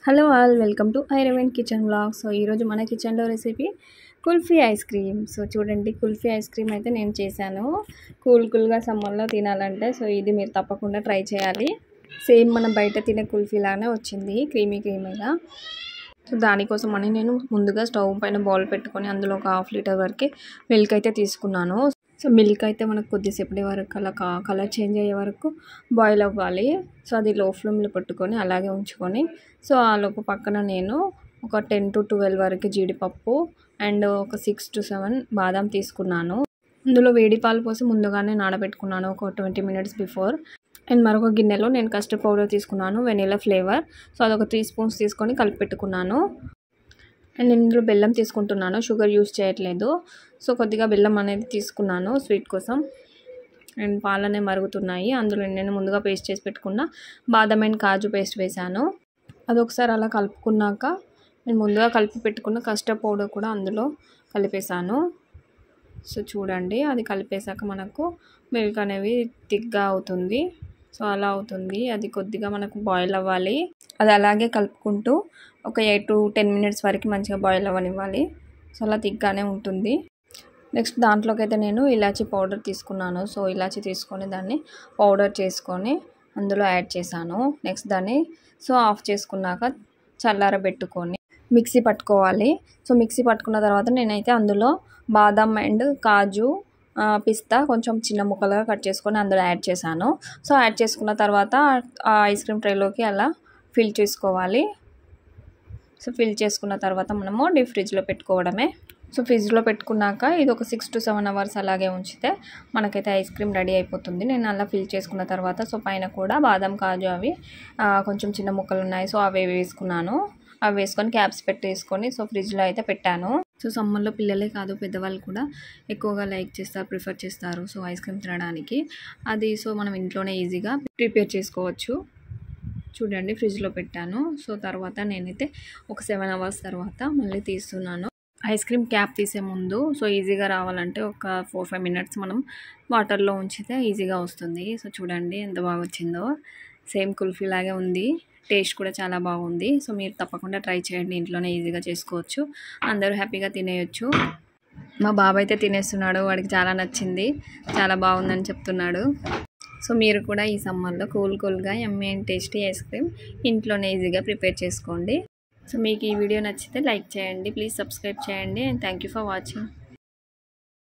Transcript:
Hello all welcome to ఐరవెన్ kitchen vlog. So ఈరోజు మన కిచెన్లో recipe kulfi ice cream. So చూడండి, కుల్ఫీ ఐస్ క్రీమ్ అయితే నేను చేశాను. కూల్గా సమ్మర్లో తినాలంటే సో ఇది మీరు తప్పకుండా ట్రై చేయాలి. సేమ్ మనం బయట తినే కుల్ఫీ లానే వచ్చింది, క్రీమీగా. సో దానికోసం అని నేను ముందుగా స్టవ్ పైన బౌల్ పెట్టుకొని అందులో ఒక హాఫ్ లీటర్ వరకు మిల్క్ అయితే తీసుకున్నాను. సో మిల్క్ అయితే మనకు కొద్దిసేపటి వరకు అలా కలర్ చేంజ్ అయ్యే వరకు బాయిల్ అవ్వాలి. సో అది లో ఫ్లేమ్లో పెట్టుకొని అలాగే ఉంచుకొని, సో ఆ లోపు పక్కన నేను ఒక 10 to 12 వరకు జీడిపప్పు అండ్ ఒక 6 to 7 బాదం తీసుకున్నాను. అందులో వేడి పాలు పోసి ముందుగానే నానబెట్టుకున్నాను ఒక 20 minutes బిఫోర్. అండ్ మరొక గిన్నెలో నేను కస్టర్డ్ పౌడర్ తీసుకున్నాను, వెనిలా ఫ్లేవర్. సో అదొక 3 spoons తీసుకొని కలిపి పెట్టుకున్నాను. అండ్ ఇందులో బెల్లం తీసుకుంటున్నాను, షుగర్ యూజ్ చేయట్లేదు. సో కొద్దిగా బెల్లం అనేది తీసుకున్నాను స్వీట్ కోసం. అండ్ పాలనే మరుగుతున్నాయి, అందులో నేను ముందుగా పేస్ట్ చేసి పెట్టుకున్న బాదం అండ్ కాజు పేస్ట్ వేశాను. అదొకసారి అలా కలుపుకున్నాక నేను ముందుగా కలిపి పెట్టుకున్న కస్టర్డ్ పౌడర్ కూడా అందులో కలిపేశాను. సో చూడండి, అది కలిపేశాక మనకు మిల్క్ అనేవి థిక్గా అవుతుంది. సో అలా అవుతుంది, అది కొద్దిగా మనకు బాయిల్ అవ్వాలి. అది అలాగే కలుపుకుంటూ ఒక 8 to 10 minutes వరకు మంచిగా బాయిల్ అవ్వనివ్వాలి. సో అలా థిక్గానే ఉంటుంది. నెక్స్ట్ దాంట్లోకి అయితే నేను ఇలాచీ పౌడర్ తీసుకున్నాను. సో ఇలాచీ తీసుకొని దాన్ని పౌడర్ చేసుకొని అందులో యాడ్ చేశాను. నెక్స్ట్ దాన్ని ఆఫ్ చేసుకున్నాక చల్లారబెట్టుకొని మిక్సీ పట్టుకోవాలి. సో మిక్సీ పట్టుకున్న తర్వాత నేనైతే అందులో బాదం అండ్ కాజు, పిస్తా కొంచెం చిన్న ముక్కలుగా కట్ చేసుకొని అందులో యాడ్ చేశాను. సో యాడ్ చేసుకున్న తర్వాత ఆ ఐస్ క్రీమ్ ట్రేలోకి అలా ఫిల్ చేసుకోవాలి. సో ఫిల్ చేసుకున్న తర్వాత మనము డీప్ ఫ్రిడ్జ్లో పెట్టుకోవడమే. సో ఫ్రిడ్జ్లో పెట్టుకున్నాక ఇది ఒక 6 to 7 hours అలాగే ఉంచితే మనకైతే ఐస్ క్రీమ్ రెడీ అయిపోతుంది. నేను అలా ఫిల్ చేసుకున్న తర్వాత సో పైన కూడా బాదం కాజు అవి కొంచెం చిన్న ముక్కలు ఉన్నాయి, సో అవి వేసుకున్నాను. అవి వేసుకొని క్యాప్స్ పెట్టేసుకొని సో ఫ్రిడ్జ్లో అయితే పెట్టాను. సో సమ్మర్లో పిల్లలే కాదు పెద్దవాళ్ళు కూడా ఎక్కువగా లైక్ చేస్తారు, ప్రిఫర్ చేస్తారు సో ఐస్ క్రీమ్ తినడానికి. అది సో మనం ఇంట్లోనే ఈజీగా ప్రిపేర్ చేసుకోవచ్చు. చూడండి, ఫ్రిడ్జ్లో పెట్టాను. సో తర్వాత నేనైతే ఒక 7 hours తర్వాత మళ్ళీ తీస్తున్నాను. ఐస్ క్రీమ్ క్యాప్ తీసే ముందు సో ఈజీగా రావాలంటే ఒక 4-5 minutes మనం వాటర్లో ఉంచితే ఈజీగా వస్తుంది. సో చూడండి ఎంత బాగా వచ్చిందో, సేమ్ కుల్ఫీ లాగే ఉంది. టేస్ట్ కూడా చాలా బాగుంది. సో మీరు తప్పకుండా ట్రై చేయండి, ఇంట్లోనే ఈజీగా చేసుకోవచ్చు, అందరూ హ్యాపీగా తినేయచ్చు. మా బాబాయ్ అయితే తినేస్తున్నాడు, వాడికి చాలా నచ్చింది, చాలా బాగుందని చెప్తున్నాడు. సో మీరు కూడా ఈ సమ్మర్లో కూల్గా యమ్మీ అండ్ టేస్టీ ఐస్ క్రీమ్ ఇంట్లోనే ఈజీగా ప్రిపేర్ చేసుకోండి. సో మీకు ఈ వీడియో నచ్చితే లైక్ చేయండి, ప్లీజ్ సబ్స్క్రైబ్ చేయండి and thank you for watching.